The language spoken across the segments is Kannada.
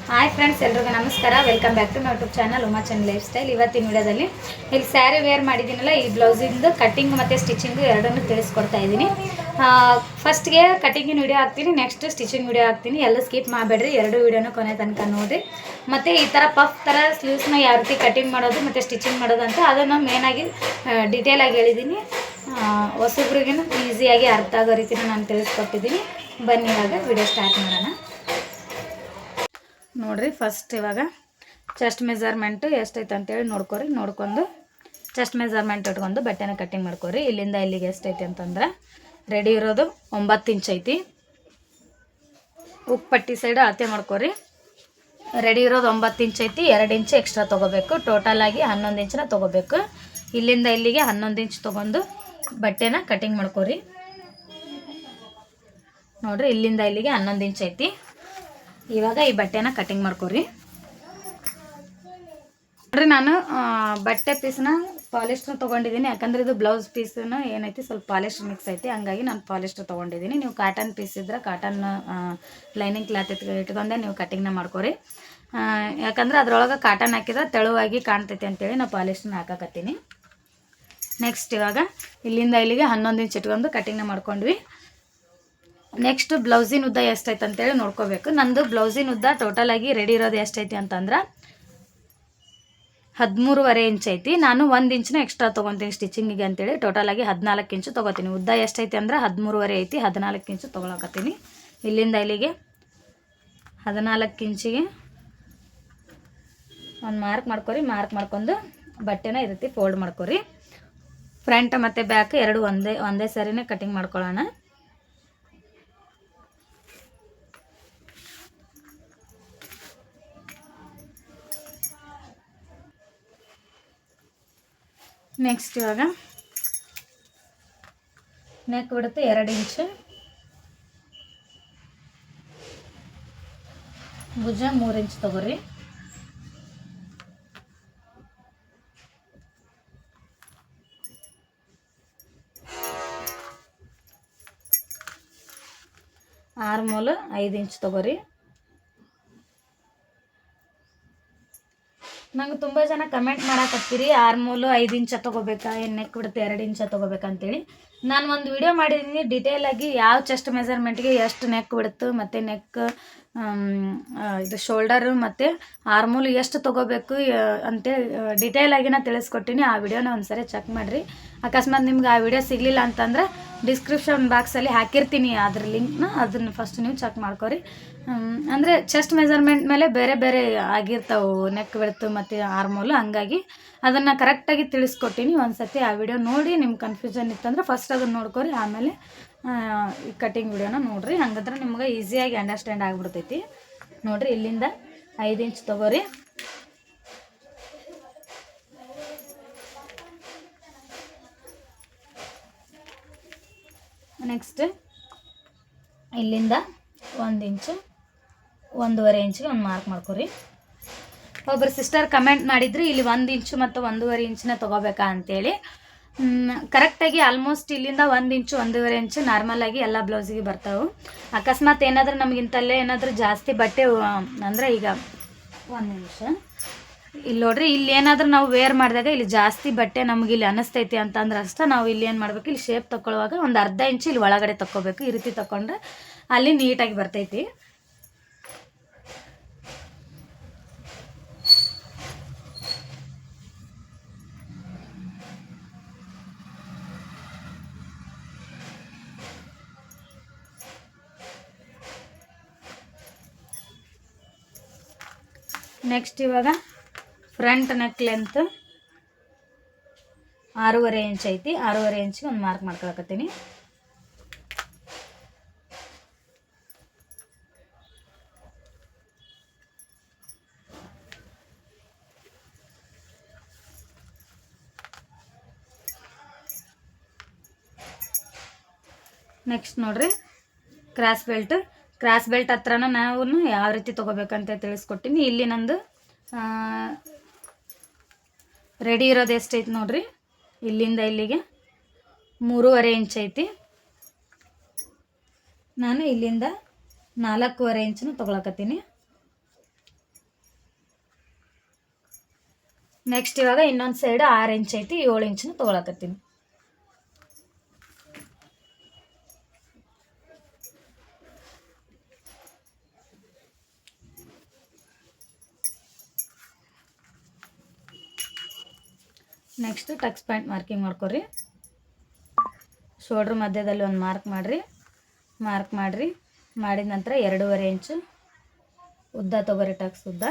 ಹಾಯ್ ಫ್ರೆಂಡ್ಸ್, ಎಲ್ರಿಗೂ ನಮಸ್ಕಾರ. Welcome back to my YouTube channel Uma Chand life style ವಿಡಿಯೋದಲ್ಲಿ ಇಲ್ಲಿ ಸ್ಯಾರಿ ವೇರ್ ಮಾಡಿದ್ದೀನಲ್ಲ, ಈ ಬ್ಲೌಸಿಂದು ಕಟ್ಟಿಂಗ್ ಮತ್ತು ಸ್ಟಿಚಿಂಗು ಎರಡನ್ನೂ ತಿಳಿಸ್ಕೊಡ್ತಾ ಇದ್ದೀನಿ. ಫಸ್ಟ್ಗೆ ಕಟ್ಟಿಂಗಿನ ವಿಡಿಯೋ ಹಾಕ್ತೀನಿ, ನೆಕ್ಸ್ಟ್ ಸ್ಟಿಚಿಂಗ್ ವಿಡಿಯೋ ಹಾಕ್ತೀನಿ. ಎಲ್ಲ ಸ್ಕಿಪ್ ಮಾಡಬೇಡ್ರಿ, ಎರಡು ವಿಡಿಯೋನೂ ಕೊನೆ ತನಕ ನೋಡಿರಿ. ಮತ್ತು ಈ ಥರ ಪಫ್ ಥರ ಸ್ಲೀವ್ಸ್ನ ಯಾವ ರೀತಿ ಕಟ್ಟಿಂಗ್ ಮಾಡೋದು ಮತ್ತು ಸ್ಟಿಚಿಂಗ್ ಮಾಡೋದು ಅಂತ ಅದನ್ನು ಮೇನಾಗಿ ಡಿಟೇಲಾಗಿ ಹೇಳಿದ್ದೀನಿ. ಹೊಸಬ್ರಿಗೂ ಈಸಿಯಾಗಿ ಅರ್ಥ ಆಗೋ ರೀತಿನ ನಾನು ತಿಳಿಸ್ಕೊಟ್ಟಿದ್ದೀನಿ. ಬನ್ನಿ ಇವಾಗ ವಿಡಿಯೋ ಸ್ಟಾರ್ಟ್ ಮಾಡೋಣ. ನೋಡಿರಿ, ಫಸ್ಟ್ ಇವಾಗ ಚೆಸ್ಟ್ ಮೆಜರ್ಮೆಂಟು ಎಷ್ಟೈತೆ ಅಂತೇಳಿ ನೋಡ್ಕೊಂಡು ಚೆಸ್ಟ್ ಮೆಜರ್ಮೆಂಟ್ ಇಟ್ಕೊಂಡು ಬಟ್ಟೆನ ಕಟ್ಟಿಂಗ್ ಮಾಡ್ಕೊರಿ. ಇಲ್ಲಿಂದ ಇಲ್ಲಿಗೆ ಎಷ್ಟೈತಿ ಅಂತಂದ್ರೆ ರೆಡಿ ಇರೋದು 9 ಇಂಚ್ ಐತಿ. ಉಪ್ಪಟ್ಟಿ ಸೈಡ್ ಅಳತೆ ಮಾಡ್ಕೊರಿ. ರೆಡಿ ಇರೋದು 9 ಇಂಚ್ ಐತಿ. 2 ಇಂಚ್ ಎಕ್ಸ್ಟ್ರಾ ತೊಗೋಬೇಕು. ಟೋಟಲಾಗಿ 11 ಇಂಚನ್ನ ತೊಗೋಬೇಕು. ಇಲ್ಲಿಂದ ಇಲ್ಲಿಗೆ 11 ಇಂಚ್ ತೊಗೊಂಡು ಬಟ್ಟೆನ ಕಟ್ಟಿಂಗ್ ಮಾಡ್ಕೊರಿ. ನೋಡಿರಿ, ಇಲ್ಲಿಂದ ಇಲ್ಲಿಗೆ 11 ಇಂಚ್ ಐತಿ. ಇವಾಗ ಈ ಬಟ್ಟೆನ ಕಟ್ಟಿಂಗ್ ಮಾಡ್ಕೊರಿ. ನೋಡ್ರಿ, ನಾನು ಬಟ್ಟೆ ಪೀಸ್ನ ಪಾಲಿಸ್ಟರ್ ತೊಗೊಂಡಿದ್ದೀನಿ. ಯಾಕಂದರೆ ಇದು ಬ್ಲೌಸ್ ಪೀಸನ್ನು ಏನೈತಿ ಸ್ವಲ್ಪ ಪಾಲಿಸ್ಟರ್ ಮಿಕ್ಸ್ ಐತಿ, ಹಂಗಾಗಿ ನಾನು ಪಾಲಿಸ್ಟರ್ ತೊಗೊಂಡಿದ್ದೀನಿ. ನೀವು ಕಾಟನ್ ಪೀಸ್ ಇದ್ರೆ ಕಾಟನ್ ಲೈನಿಂಗ್ ಕ್ಲಾತ್ ಇಟ್ಕೊಂಡೆ ನೀವು ಕಟ್ಟಿಂಗ್ನ ಮಾಡ್ಕೊರಿ. ಯಾಕಂದ್ರೆ ಅದ್ರೊಳಗೆ ಕಾಟನ್ ಹಾಕಿದ್ರೆ ತೆಳುವಾಗಿ ಕಾಣ್ತೈತಿ ಅಂತೇಳಿ ನಾನು ಪಾಲಿಸ್ಟರ್ನ ಹಾಕಕತ್ತೀನಿ. ನೆಕ್ಸ್ಟ್ ಇವಾಗ ಇಲ್ಲಿಂದ ಇಲ್ಲಿಗೆ 11 ಇಂಚ್ ಇಟ್ಕೊಂಡು ಕಟ್ಟಿಂಗ್ನ ಮಾಡ್ಕೊಂಡ್ವಿ. ನೆಕ್ಸ್ಟ್ ಬ್ಲೌಸಿನ ಉದ್ದ ಎಷ್ಟೈತೆ ಅಂತೇಳಿ ನೋಡ್ಕೋಬೇಕು. ನಂದು ಬ್ಲೌಸಿನ ಉದ್ದ ಟೋಟಲಾಗಿ ರೆಡಿ ಇರೋದು ಎಷ್ಟೈತಿ ಅಂತಂದ್ರೆ 13.5 ಇಂಚ್ ಐತಿ. ನಾನು 1 ಇಂಚ್ನ ಎಕ್ಸ್ಟ್ರಾ ತೊಗೊತೀನಿ ಸ್ಟಿಚಿಂಗಿಗೆ ಅಂತೇಳಿ. ಟೋಟಲಾಗಿ 14 ಇಂಚು ತೊಗೋತೀನಿ. ಉದ್ದ ಎಷ್ಟೈತಿ ಅಂದ್ರೆ 13.5 ಐತಿ. 14 ಇಂಚು ತೊಗೊಳಕತ್ತೀನಿ. ಇಲ್ಲಿಂದ ಇಲ್ಲಿಗೆ 14 ಇಂಚಿಗೆ ಒಂದು ಮಾರ್ಕ್ ಮಾಡ್ಕೊರಿ. ಮಾರ್ಕ್ ಮಾಡ್ಕೊಂಡು ಬಟ್ಟೆನ ಈ ರೀತಿ ಫೋಲ್ಡ್ ಮಾಡ್ಕೊರಿ. ಫ್ರಂಟ್ ಮತ್ತು ಬ್ಯಾಕ್ ಎರಡು ಒಂದೇ ಸರಿನೇ ಕಟಿಂಗ್ ಮಾಡ್ಕೊಳ್ಳೋಣ. ನೆಕ್ಸ್ಟ್ ಇವಾಗ ನೆಕ್ ಬಿಡುತ್ತೆ 2 ಇಂಚು, ಭುಜ 3 ಇಂಚ್ ತಗೋರಿ. ಆರ್ಮೋಲ್ 5 ಇಂಚ್ ತಗೋರಿ. ನಂಗೆ ತುಂಬ ಜನ ಕಮೆಂಟ್ ಮಾಡಾಕತ್ತೀರಿ, ಆರ್ಮೋಲು 5 ಇಂಚ ತೊಗೋಬೇಕಾ, ನೆಕ್ ಬಿಡುತ್ತೆ 2 ಇಂಚ ತೊಗೋಬೇಕಂತೇಳಿ. ನಾನು ಒಂದು ವಿಡಿಯೋ ಮಾಡಿದ್ದೀನಿ ಡಿಟೇಲಾಗಿ ಯಾವ ಚೆಸ್ಟ್ ಮೆಜರ್ಮೆಂಟ್ಗೆ ಎಷ್ಟು ನೆಕ್ ಬಿಡುತ್ತೆ ಮತ್ತು ನೆಕ್ ಇದು ಶೋಲ್ಡರು ಮತ್ತು ಆರ್ಮೋಲ್ ಎಷ್ಟು ತೊಗೋಬೇಕು ಅಂತೇಳಿ ಡಿಟೇಲಾಗಿ ನಾನು ತಿಳಿಸ್ಕೊಟ್ಟಿನಿ. ಆ ವಿಡಿಯೋನ ಒಂದು ಸರಿ ಚೆಕ್ ಮಾಡಿರಿ. ಅಕಸ್ಮಾತ್ ನಿಮ್ಗೆ ಆ ವಿಡಿಯೋ ಸಿಗಲಿಲ್ಲ ಅಂತಂದ್ರೆ ಡಿಸ್ಕ್ರಿಪ್ಷನ್ ಬಾಕ್ಸಲ್ಲಿ ಹಾಕಿರ್ತೀನಿ ಅದ್ರ ಲಿಂಕ್ನ, ಅದನ್ನು ಫಸ್ಟ್ ನೀವು ಚೆಕ್ ಮಾಡ್ಕೊರಿ. ಅಂದರೆ ಚೆಸ್ಟ್ ಮೆಜರ್ಮೆಂಟ್ ಮೇಲೆ ಬೇರೆ ಬೇರೆ ಆಗಿರ್ತಾವೆ ನೆಕ್ ಬಿಡ್ತು ಮತ್ತು ಆರ್ಮೋಲು, ಹಂಗಾಗಿ ಅದನ್ನು ಕರೆಕ್ಟಾಗಿ ತಿಳಿಸ್ಕೊಟ್ಟಿನಿ. ಒಂದು ಸತಿ ಆ ವಿಡಿಯೋ ನೋಡಿ ನಿಮ್ಗೆ ಕನ್ಫ್ಯೂಷನ್ ಇತ್ತಂದ್ರೆ ಫಸ್ಟ್ ಅದನ್ನು ನೋಡ್ಕೊರಿ, ಆಮೇಲೆ ಈ ಕಟಿಂಗ್ ವಿಡಿಯೋನ ನೋಡಿರಿ. ಹಂಗಂದ್ರೆ ನಿಮ್ಗೆ ಈಸಿಯಾಗಿ ಅಂಡರ್ಸ್ಟ್ಯಾಂಡ್ ಆಗಿಬಿಡ್ತೈತಿ. ನೋಡಿರಿ, ಇಲ್ಲಿಂದ 5 ಇಂಚ್ ತೊಗೋರಿ. ನೆಕ್ಸ್ಟ್ ಇಲ್ಲಿಂದ 1 ಇಂಚು 1.5 ಇಂಚಿಗೆ ಒಂದು ಮಾರ್ಕ್ ಮಾಡ್ಕೊರಿ. ಒಬ್ಬರು ಸಿಸ್ಟರ್ ಕಮೆಂಟ್ ಮಾಡಿದ್ರು ಇಲ್ಲಿ 1 ಇಂಚು ಮತ್ತು 1.5 ಇಂಚನ್ನ ತೊಗೋಬೇಕಾ ಅಂತೇಳಿ. ಕರೆಕ್ಟಾಗಿ ಆಲ್ಮೋಸ್ಟ್ ಇಲ್ಲಿಂದ 1 ಇಂಚು 1.5 ಇಂಚು ನಾರ್ಮಲಾಗಿ ಎಲ್ಲ ಬ್ಲೌಸಿಗೆ ಬರ್ತಾವೆ. ಅಕಸ್ಮಾತ್ ಏನಾದರೂ ನಮಗಿಂತಲ್ಲೇ ಏನಾದರೂ ಜಾಸ್ತಿ ಬಟ್ಟೆ ಅಂದರೆ ಈಗ 1 ನಿಮಿಷ ಇಲ್ಲಿ ನೋಡ್ರಿ, ಇಲ್ಲಿ ಏನಾದರೂ ನಾವು ವೇರ್ ಮಾಡಿದಾಗ ಇಲ್ಲಿ ಜಾಸ್ತಿ ಬಟ್ಟೆ ನಮಗೆ ಇಲ್ಲಿ ಅನ್ನಿಸ್ತೈತಿ ಅಂತಂದ್ರೆ ಅಷ್ಟೇ ನಾವು ಇಲ್ಲಿ ಏನು ಮಾಡ್ಬೇಕು, ಇಲ್ಲಿ ಶೇಪ್ ತಗೊಳ್ಳುವಾಗ ಒಂದು ಅರ್ಧ ಇಂಚು ಇಲ್ಲಿ ಒಳಗಡೆ ತಕ್ಕೋಬೇಕು. ಈ ರೀತಿ ತಗೊಂಡ್ರೆ ಅಲ್ಲಿ ನೀಟಾಗಿ ಬರ್ತೈತಿ. ನೆಕ್ಸ್ಟ್ ಇವಾಗ ಫ್ರಂಟ್ ನೆಕ್ ಲೆಂತ್ 6.5 ಇಂಚ್ ಐತಿ. 6.5 ಇಂಚಿಗೆ ಒಂದು ಮಾರ್ಕ್ ಮಾಡ್ಕೊಳಕತ್ತೀನಿ. ನೆಕ್ಸ್ಟ್ ನೋಡ್ರಿ, ಕ್ರಾಸ್ ಬೆಲ್ಟ್ ಹತ್ರನ ನಾವು ಯಾವ ರೀತಿ ತೊಗೋಬೇಕಂತ ತಿಳಿಸ್ಕೊಟ್ಟಿನಿ. ಇಲ್ಲಿ ನಂದು ರೆಡಿ ಇರೋದು ಎಷ್ಟೈತಿ ನೋಡ್ರಿ, ಇಲ್ಲಿಂದ ಇಲ್ಲಿಗೆ 3.5 ಇಂಚ್ ಐತಿ. ನಾನು ಇಲ್ಲಿಂದ 4.5 ಇಂಚನ್ನು ತೊಗೊಳಕತ್ತೀನಿ. ನೆಕ್ಸ್ಟ್ ಇವಾಗ ಇನ್ನೊಂದು ಸೈಡ್ 6 ಇಂಚ್ ಐತಿ, 7 ಇಂಚನ್ನ ತೊಗೊಳಕತ್ತೀನಿ. ನೆಕ್ಸ್ಟ್ ಟಕ್ಸ್ ಪಾಯಿಂಟ್ ಮಾರ್ಕಿಂಗ್ ಮಾಡ್ಕೊರಿ. ಶೋಲ್ಡ್ರ್ ಮಧ್ಯದಲ್ಲಿ ಒಂದು ಮಾರ್ಕ್ ಮಾಡಿರಿ. ಮಾಡಿದ ನಂತರ 2.5 ಇಂಚು ಉದ್ದ ತೊಗೊರಿ, ಟಕ್ಸ್ ಉದ್ದ.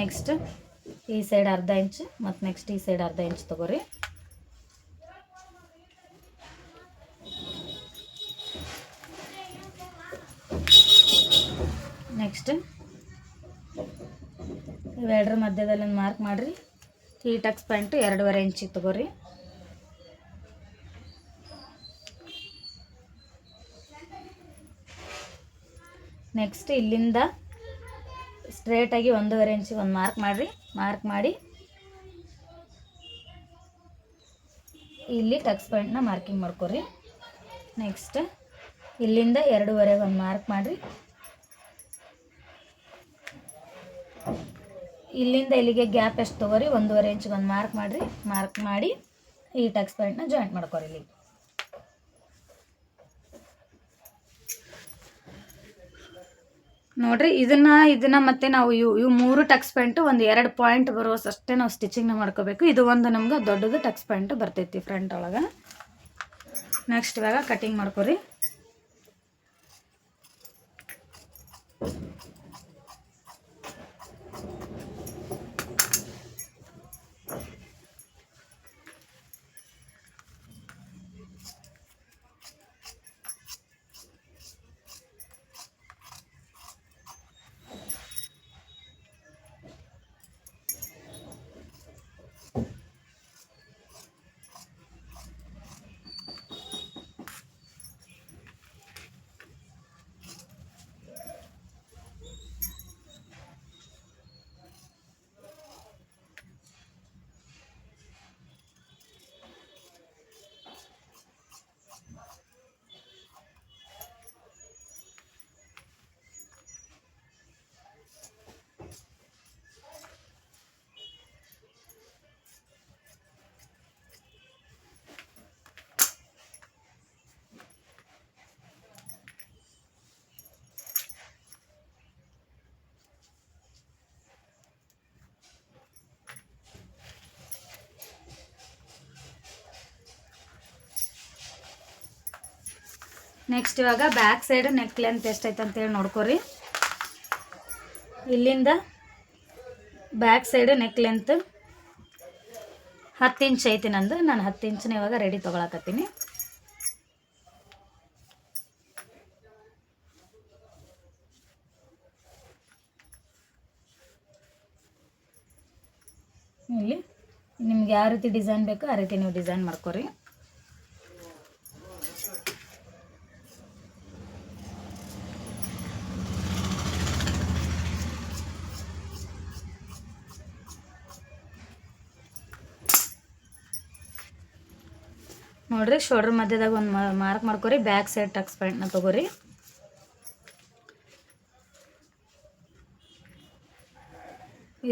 ನೆಕ್ಸ್ಟ್ ಈ ಸೈಡ್ 1/2 ಇಂಚ್ ಮತ್ತು ನೆಕ್ಸ್ಟ್ ಈ ಸೈಡ್ 1/2 ಇಂಚ್ ತೊಗೊರಿ. ನೆಕ್ಸ್ಟ್ ಇವೆರಡರ ಮಧ್ಯದಲ್ಲಿ ಒಂದು ಮಾರ್ಕ್ ಮಾಡಿರಿ. ಈ ಟಕ್ಸ್ ಪಾಯಿಂಟು 2.5 ಇಂಚಿಗೆ ತೊಗೊರಿ. ನೆಕ್ಸ್ಟ್ ಇಲ್ಲಿಂದ ಸ್ಟ್ರೇಟಾಗಿ 1.5 ಇಂಚಿಗೆ ಒಂದು ಮಾರ್ಕ್ ಮಾಡಿ ಇಲ್ಲಿ ಟಕ್ಸ್ ಪಾಯಿಂಟ್ನ ಮಾರ್ಕಿಂಗ್ ಮಾಡ್ಕೊರಿ. ನೆಕ್ಸ್ಟ್ ಇಲ್ಲಿಂದ 2.5 ಒಂದು ಮಾರ್ಕ್ ಮಾಡಿರಿ. ಇಲ್ಲಿಂದ ಇಲ್ಲಿಗೆ ಗ್ಯಾಪ್ ಎಷ್ಟು ತೊಗೊರಿ, 1.5 ಇಂಚಿಗೆ ಒಂದು ಮಾರ್ಕ್ ಮಾಡಿ ಈ ಟಕ್ಸ್ ಪಾಯಿಂಟ್ನ ಜಾಯಿಂಟ್ ಮಾಡ್ಕೊರಿ. ಇಲ್ಲಿ ನೋಡ್ರಿ, ಇದನ್ನ ಮತ್ತೆ ನಾವು ಇವು 3 ಟಕ್ಸ್ ಪಾಯಿಂಟು ಒಂದು 2 ಪಾಯಿಂಟ್ ಬರುವಷ್ಟೇ ನಾವು ಸ್ಟಿಚಿಂಗ್ನ ಮಾಡ್ಕೋಬೇಕು. ಇದು ಒಂದು ನಮ್ಗೆ ದೊಡ್ಡದು ಟಕ್ಸ್ ಪಾಯಿಂಟು ಬರ್ತೈತಿ ಫ್ರಂಟ್ ಒಳಗೆ. ನೆಕ್ಸ್ಟ್ ಇವಾಗ ಕಟಿಂಗ್ ಮಾಡ್ಕೊರಿ. ನೆಕ್ಸ್ಟ್ ಇವಾಗ ಬ್ಯಾಕ್ ಸೈಡ್ ನೆಕ್ ಲೆಂತ್ ಎಷ್ಟೈತೆ ಅಂತೇಳಿ ನೋಡ್ಕೊರಿ. ಇಲ್ಲಿಂದ back side neck length 10 inch ಐತಿ ನಂದು. ನಾನು 10 ಇಂಚನ್ನ ಇವಾಗ ರೆಡಿ ತೊಗೊಳಕತ್ತೀನಿ. ಇಲ್ಲಿ ನಿಮ್ಗೆ ಯಾವ ರೀತಿ ಡಿಸೈನ್ ಬೇಕೋ ಆ ರೀತಿ ನೀವು ಡಿಸೈನ್ ಮಾಡ್ಕೊರಿ. ನೋಡ್ರಿ, ಶೋಲ್ಡರ್ ಮಧ್ಯದಾಗ ಒಂದು ಮಾರ್ಕ್ ಮಾಡ್ಕೊರಿ. ಬ್ಯಾಕ್ ಸೈಡ್ ಟಕ್ಸ್ ಪಾಯಿಂಟ್ನ ತೊಗೊರಿ.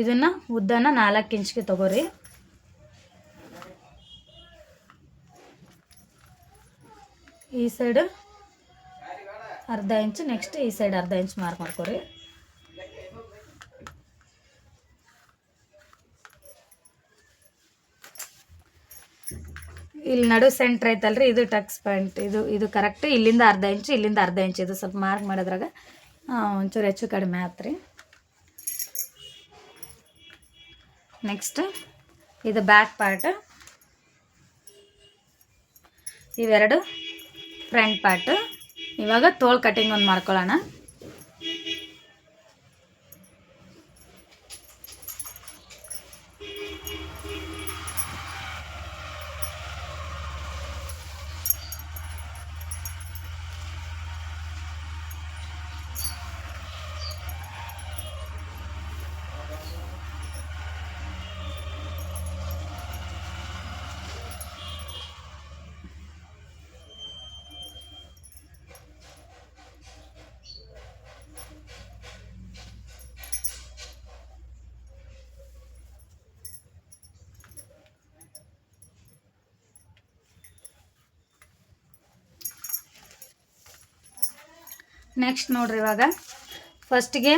ಇದನ್ನು ಉದ್ದನ 4 ಇಂಚ್ಗೆ ತೊಗೊರಿ. ಈ ಸೈಡ್ 1/2 ಇಂಚ್, ನೆಕ್ಸ್ಟ್ ಈ ಸೈಡ್ 1/2 ಇಂಚ್ ಮಾರ್ಕ್ ಮಾಡ್ಕೊರಿ. ಇಲ್ಲಿ ನಡು ಸೆಂಟ್ರ್ ಐತಲ್ರಿ, ಇದು ಟಕ್ಸ್ ಪಾಯಿಂಟ್. ಇದು ಕರೆಕ್ಟ್. ಇಲ್ಲಿಂದ 1/2 ಇಂಚ್, ಇಲ್ಲಿಂದ 1/2 ಇಂಚ್. ಇದು ಸ್ವಲ್ಪ ಮಾರ್ಕ್ ಮಾಡೋದ್ರಾಗ ಒಂಚೂರು ಹೆಚ್ಚು ಕಡಿಮೆ ಆತ್ರಿ. ನೆಕ್ಸ್ಟ್ ಇದು ಬ್ಯಾಕ್ ಪಾರ್ಟ್, ಇವೆರಡು ಫ್ರಂಟ್ ಪಾರ್ಟ್. ಇವಾಗ ತೋಳು ಕಟಿಂಗ್ ಒಂದು ಮಾಡ್ಕೊಳ್ಳೋಣ. ನೆಕ್ಸ್ಟ್ ನೋಡ್ರಿ, ಇವಾಗ ಫಸ್ಟಿಗೆ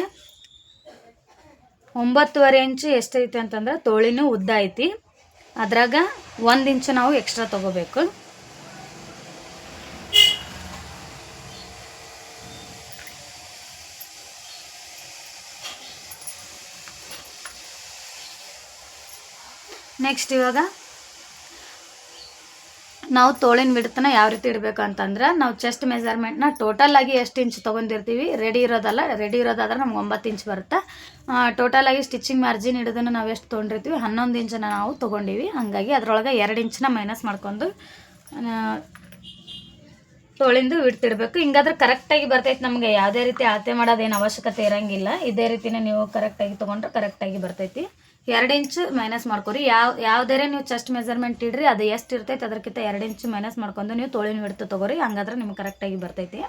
9.5 ಇಂಚು ಎಷ್ಟೈತಿ ಅಂತಂದ್ರೆ ತೋಳಿನೂ ಉದ್ದ ಐತಿ, ಅದ್ರಾಗ 1 ಇಂಚು ನಾವು ಎಕ್ಸ್ಟ್ರಾ ತೊಗೋಬೇಕು. ನೆಕ್ಸ್ಟ್ ಇವಾಗ ನಾವು ತೋಳಿನ ಬಿಡ್ತನ ಯಾವ ರೀತಿ ಇಡಬೇಕು ಅಂತಂದ್ರೆ, ನಾವು ಚೆಸ್ಟ್ ಮೆಜರ್ಮೆಂಟ್ನ ಟೋಟಲ್ ಆಗಿ ಎಷ್ಟು ಇಂಚ್ ತೊಗೊಂಡಿರ್ತೀವಿ, ರೆಡಿ ಇರೋದಾದ್ರೆ ನಮ್ಗೆ 9 ಇಂಚ್ ಬರುತ್ತೆ. ಟೋಟಲ್ ಆಗಿ ಸ್ಟಿಚಿಂಗ್ ಮಾರ್ಜಿನ್ ಹಿಡಿದನ್ನು ನಾವು ಎಷ್ಟು ತೊಗೊಂಡಿರ್ತೀವಿ 11 ಇಂಚನ್ನ ನಾವು ತೊಗೊಂಡಿವಿ. ಹಾಗಾಗಿ ಅದರೊಳಗೆ 2 ಇಂಚನ್ನ ಮೈನಸ್ ಮಾಡ್ಕೊಂಡು ತೋಳಿಂದು ಬಿಡ್ತಿಡ್ಬೇಕು. ಹಿಂಗಾದ್ರೆ ಕರೆಕ್ಟಾಗಿ ಬರ್ತೈತೆ. ನಮಗೆ ಯಾವುದೇ ರೀತಿ ಅಳತೆ ಮಾಡೋದೇನು ಅವಶ್ಯಕತೆ ಇರೋಂಗಿಲ್ಲ. ಇದೇ ರೀತಿನೇ ನೀವು ಕರೆಕ್ಟಾಗಿ ತೊಗೊಂಡ್ರೆ ಕರೆಕ್ಟಾಗಿ ಬರ್ತೈತಿ. 2 ಇಂಚು ಮೈನಸ್ ಮಾಡ್ಕೊರಿ. ಯಾವುದೇ ನೀವು ಚೆಸ್ಟ್ ಮೆಜರ್ಮೆಂಟ್ ಇಡ್ರಿ, ಅದು ಎಷ್ಟು ಇರ್ತೈತೆ ಅದಕ್ಕಿಂತ 2 ಇಂಚು ಮೈನಸ್ ಮಾಡ್ಕೊಂಡು ನೀವು ತೋಳಿನ ಬಿಡ್ತು ತೊಗೋರಿ. ಹಂಗಾದ್ರೆ ನಿಮ್ಗೆ ಕರೆಕ್ಟಾಗಿ ಬರ್ತೈತಿ.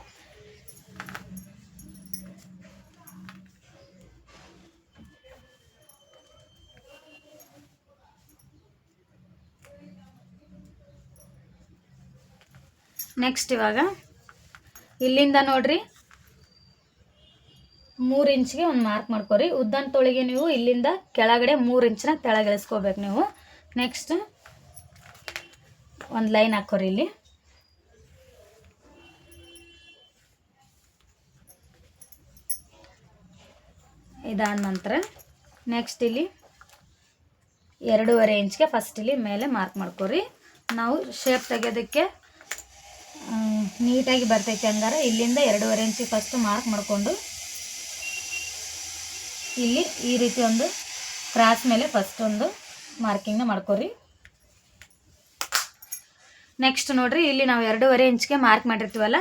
ನೆಕ್ಸ್ಟ್ ಇವಾಗ ಇಲ್ಲಿಂದ ನೋಡ್ರಿ 3 ಇಂಚ್ಗೆ ಒಂದು ಮಾರ್ಕ್ ಮಾಡ್ಕೊರಿ. ಉದ್ದನ ತೋಳಿಗೆ ನೀವು ಇಲ್ಲಿಂದ ಕೆಳಗಡೆ 3 ಇಂಚನ್ನ ತೆಳಗಿಳಿಸ್ಕೋಬೇಕು ನೀವು. ನೆಕ್ಸ್ಟ್ ಒಂದು ಲೈನ್ ಹಾಕೋರಿ ಇಲ್ಲಿ. ಇದಾದ ನಂತರ ನೆಕ್ಸ್ಟ್ ಇಲ್ಲಿ 2.5 ಇಂಚ್ಗೆ ಫಸ್ಟ್ ಇಲ್ಲಿ ಮೇಲೆ ಮಾರ್ಕ್ ಮಾಡ್ಕೊರಿ. ನಾವು ಶೇಪ್ ತೆಗೆಯೋದಕ್ಕೆ ನೀಟಾಗಿ ಬರ್ತೈತೆ. ಹಂಗಾರೆ ಇಲ್ಲಿಂದ 2.5 ಇಂಚಿಗೆ ಫಸ್ಟ್ ಮಾರ್ಕ್ ಮಾಡಿಕೊಂಡು ಇಲ್ಲಿ ಈ ರೀತಿ ಒಂದು ಕ್ರಾಸ್ ಮೇಲೆ ಫಸ್ಟ್ ಒಂದು ಮಾರ್ಕಿಂಗ್ನ ಮಾಡ್ಕೊರಿ. ನೆಕ್ಸ್ಟ್ ನೋಡ್ರಿ, ಇಲ್ಲಿ ನಾವು 2.5 ಇಂಚ್ಗೆ ಮಾರ್ಕ್ ಮಾಡಿರ್ತೀವಲ್ಲ,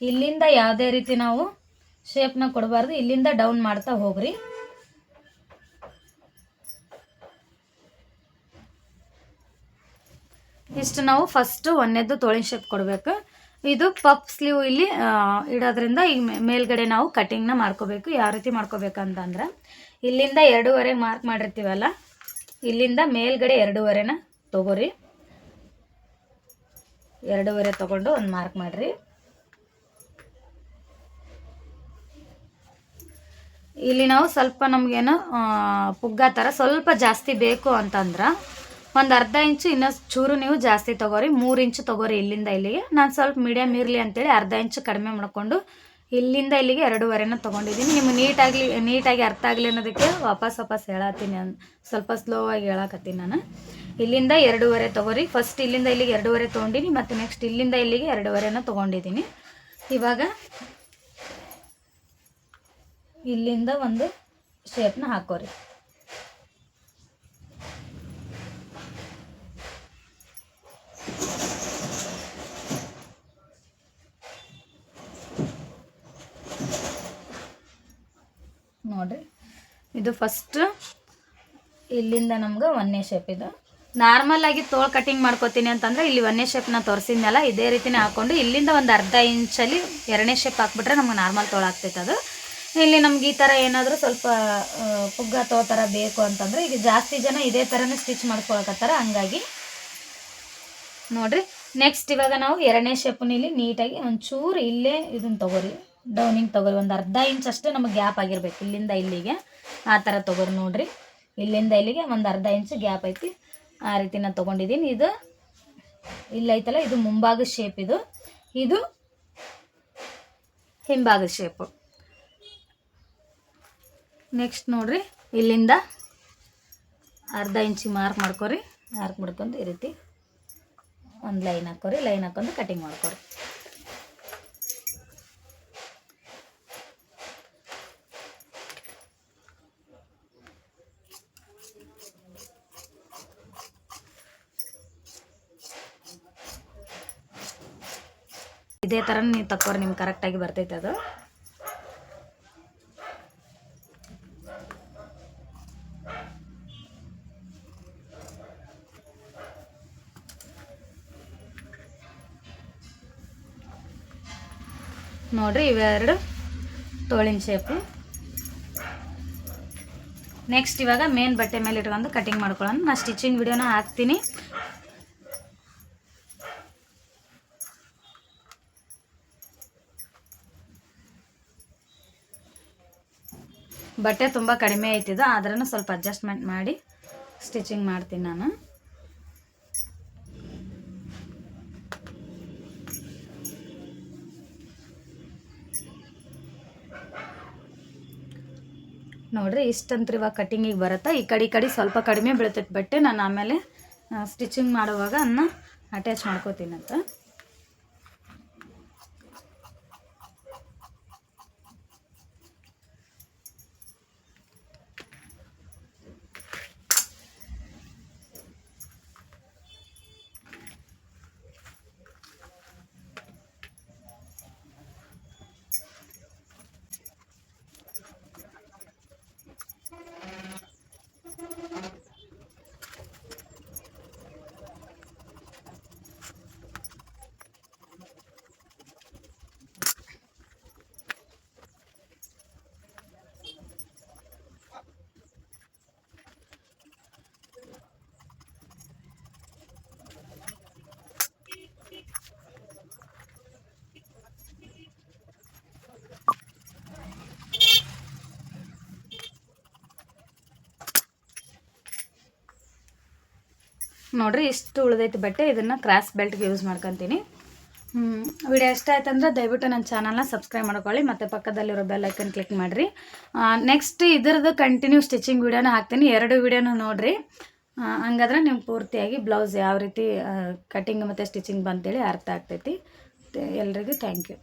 ಇಲ್ಲಿಂದ ಯಾವುದೇ ರೀತಿ ನಾವು ಶೇಪ್ನ ಕೊಡಬಾರ್ದು. ಇಲ್ಲಿಂದ ಡೌನ್ ಮಾಡ್ತಾ ಹೋಗ್ರಿ. ಇಷ್ಟು ನಾವು ಫಸ್ಟು ಒಂದನೇದು ತೋಳಿನ ಶೇಪ್ ಕೊಡಬೇಕು. ಇದು ಪಫ್ ಸ್ಲೀವ್ ಇಲ್ಲಿ ಇಡೋದ್ರಿಂದ ಈಗ ಮೇಲ್ಗಡೆ ನಾವು ಕಟಿಂಗ್ನ ಮಾಡ್ಕೋಬೇಕು. ಯಾವ ರೀತಿ ಮಾಡ್ಕೋಬೇಕಂತಂದ್ರೆ, ಇಲ್ಲಿಂದ 2.5 ಮಾರ್ಕ್ ಮಾಡಿರ್ತೀವಲ್ಲ, ಇಲ್ಲಿಂದ ಮೇಲ್ಗಡೆ 2.5ನ ತೊಗೋರಿ. 2.5 ತೊಗೊಂಡು ಒಂದು ಮಾರ್ಕ್ ಮಾಡಿರಿ. ಇಲ್ಲಿ ನಾವು ಸ್ವಲ್ಪ ನಮಗೇನು ಪುಗ್ಗ ಥರ ಸ್ವಲ್ಪ ಜಾಸ್ತಿ ಬೇಕು ಅಂತಂದ್ರೆ ಒಂದು ಅರ್ಧ ಇಂಚು ಇನ್ನಷ್ಟು ಚೂರು ನೀವು ಜಾಸ್ತಿ ತೊಗೋರಿ. 3 ಇಂಚು ತೊಗೋರಿ ಇಲ್ಲಿಂದ ಇಲ್ಲಿಗೆ. ನಾನು ಸ್ವಲ್ಪ ಮೀಡಿಯಮ್ ಇರಲಿ ಅಂತೇಳಿ ಅರ್ಧ ಇಂಚು ಕಡಿಮೆ ಮಾಡಿಕೊಂಡು ಇಲ್ಲಿಂದ ಇಲ್ಲಿಗೆ 2.5ನ ತೊಗೊಂಡಿದ್ದೀನಿ. ನಿಮ್ಗೆ ನೀಟಾಗಿ ಅರ್ಥ ಆಗಲಿ ಅನ್ನೋದಕ್ಕೆ ವಾಪಸ್ ಹೇಳತ್ತೀನಿ. ಸ್ವಲ್ಪ ಸ್ಲೋ ಆಗಿ ಹೇಳಕತ್ತೀನಿ ನಾನು. ಇಲ್ಲಿಂದ 2.5 ತೊಗೋರಿ. ಫಸ್ಟ್ ಇಲ್ಲಿಂದ ಇಲ್ಲಿಗೆ 2.5 ತೊಗೊಂಡಿನಿ, ಮತ್ತು ನೆಕ್ಸ್ಟ್ ಇಲ್ಲಿಂದ ಇಲ್ಲಿಗೆ 2.5ನ ತೊಗೊಂಡಿದ್ದೀನಿ. ಇವಾಗ ಇಲ್ಲಿಂದ ಒಂದು ಶೇಪ್ನ ಹಾಕೋರಿ. ನೋಡ್ರಿ, ಇದು ಫಸ್ಟ್ ಇಲ್ಲಿಂದ ನಮ್ಗೆ 1ನೇ ಶೇಪ್. ಇದು ನಾರ್ಮಲ್ ಆಗಿ ತೋಳು ಕಟಿಂಗ್ ಮಾಡ್ಕೋತೀನಿ ಅಂತಂದ್ರೆ ಇಲ್ಲಿ 1ನೇ ಶೇಪ್ನ ತೋರಿಸಿದ್ನಲ್ಲ, ಇದೇ ರೀತಿನೇ ಹಾಕೊಂಡು ಇಲ್ಲಿಂದ ಒಂದು ಅರ್ಧ ಇಂಚಲ್ಲಿ 2ನೇ ಶೇಪ್ ಹಾಕ್ಬಿಟ್ರೆ ನಮ್ಗೆ ನಾರ್ಮಲ್ ತೋಳು ಆಗ್ತೈತೆ. ಅದು ಇಲ್ಲಿ ನಮ್ಗೆ ಈ ಥರ ಏನಾದರೂ ಸ್ವಲ್ಪ ಪುಗ್ಗ ತೋ ಥರ ಬೇಕು ಅಂತಂದರೆ ಈಗ ಜಾಸ್ತಿ ಜನ ಇದೇ ಥರನೇ ಸ್ಟಿಚ್ ಮಾಡ್ಕೊಳಕತ್ತಾರ. ಹಂಗಾಗಿ ನೋಡ್ರಿ, ನೆಕ್ಸ್ಟ್ ಇವಾಗ ನಾವು 2ನೇ ಶೇಪನ್ನ ಇಲ್ಲಿ ನೀಟಾಗಿ ಒಂಚೂರು ಇಲ್ಲೇ ಇದನ್ನು ತೊಗೋರಿ, ಡೌನಿಂಗ್ ತೊಗೋರಿ. ಒಂದು ಅರ್ಧ ಇಂಚ್ ಅಷ್ಟೇ ನಮಗೆ ಗ್ಯಾಪ್ ಆಗಿರ್ಬೇಕು ಇಲ್ಲಿಂದ ಇಲ್ಲಿಗೆ. ಆ ಥರ ತೊಗೋರಿ. ನೋಡ್ರಿ, ಇಲ್ಲಿಂದ ಇಲ್ಲಿಗೆ ಒಂದು ಅರ್ಧ ಇಂಚು ಗ್ಯಾಪ್ ಐತಿ. ಆ ರೀತಿ ನಾನು ತೊಗೊಂಡಿದ್ದೀನಿ. ಇದು ಇಲ್ಲೈತಲ್ಲ, ಇದು ಮುಂಭಾಗದ ಶೇಪ್. ಇದು ಹಿಂಭಾಗದ ಶೇಪು. ನೆಕ್ಸ್ಟ್ ನೋಡ್ರಿ, ಇಲ್ಲಿಂದ ಅರ್ಧ ಇಂಚಿಗೆ ಮಾರ್ಕ್ ಮಾಡ್ಕೊರಿ. ಮಾರ್ಕ್ ಮಾಡ್ಕೊಂಡು ಈ ರೀತಿ ಒಂದು ಲೈನ್ ಹಾಕೋರಿ. ಲೈನ್ ಹಾಕೊಂಡು ಕಟಿಂಗ್ ಮಾಡ್ಕೊರಿ. ಇದೇ ಥರ ನೀವು ತಕ್ಕೋರಿ, ನಿಮ್ಗೆ ಕರೆಕ್ಟಾಗಿ ಬರ್ತೈತೆ ಅದು. ನೋಡ್ರಿ, ಇವೆರಡು ತೋಳಿನ ಶೇಪು. ನೆಕ್ಸ್ಟ್ ಇವಾಗ ಮೇನ್ ಬಟ್ಟೆ ಮೇಲೆ ಇಟ್ಕೊಂಡು ಕಟಿಂಗ್ ಮಾಡ್ಕೊಳ್ಳೋಣ. ನಾನು ಸ್ಟಿಚಿಂಗ್ ವಿಡಿಯೋನ ಹಾಕ್ತೀನಿ. ಬಟ್ಟೆ ತುಂಬ ಕಡಿಮೆ ಐತಿದು, ಆದ್ರೂ ಸ್ವಲ್ಪ ಅಡ್ಜಸ್ಟ್ಮೆಂಟ್ ಮಾಡಿ ಸ್ಟಿಚಿಂಗ್ ಮಾಡ್ತೀನಿ ನಾನು. ನೋಡ್ರಿ ಇಷ್ಟಂತ್ರ ಇವಾಗ ಕಟ್ಟಿಂಗಿಗೆ ಬರುತ್ತೆ. ಈ ಕಡೆ ಸ್ವಲ್ಪ ಕಡಿಮೆ ಬೀಳ್ತೈತೆ ಬಟ್ಟೆ. ನಾನು ಆಮೇಲೆ ಸ್ಟಿಚಿಂಗ್ ಮಾಡುವಾಗ ಅದನ್ನ ಅಟ್ಯಾಚ್ ಮಾಡ್ಕೋತೀನಂತ. ನೋಡ್ರಿ ಇಷ್ಟು ಉಳಿದೈತಿ ಬಟ್ಟೆ. ಇದನ್ನು ಕ್ರಾಸ್ ಬೆಲ್ಟ್ಗೆ ಯೂಸ್ ಮಾಡ್ಕೊತೀನಿ. ವಿಡಿಯೋ ಇಷ್ಟ ಆಯ್ತು ಅಂದ್ರೆ ದಯವಿಟ್ಟು ನನ್ನ ಚಾನಲ್ನ ಸಬ್ಸ್ಕ್ರೈಬ್ ಮಾಡ್ಕೊಳ್ಳಿ, ಮತ್ತು ಪಕ್ಕದಲ್ಲಿರೋ ಬೆಲ್ ಐಕನ್ ಕ್ಲಿಕ್ ಮಾಡಿರಿ. ನೆಕ್ಸ್ಟ್ ಇದ್ರದ್ದು ಕಂಟಿನ್ಯೂ ಸ್ಟಿಚಿಂಗ್ ವಿಡಿಯೋನ ಹಾಕ್ತೀನಿ. 2 ವಿಡಿಯೋನ ನೋಡಿರಿ. ಹಂಗಾದ್ರೆ ನಿಮ್ಗೆ ಪೂರ್ತಿಯಾಗಿ ಬ್ಲೌಸ್ ಯಾವ ರೀತಿ ಕಟಿಂಗ್ ಮತ್ತು ಸ್ಟಿಚಿಂಗ್ ಬಂತೇಳಿ ಅರ್ಥ ಆಗ್ತೈತಿ. ಎಲ್ರಿಗೂ ಥ್ಯಾಂಕ್ ಯು.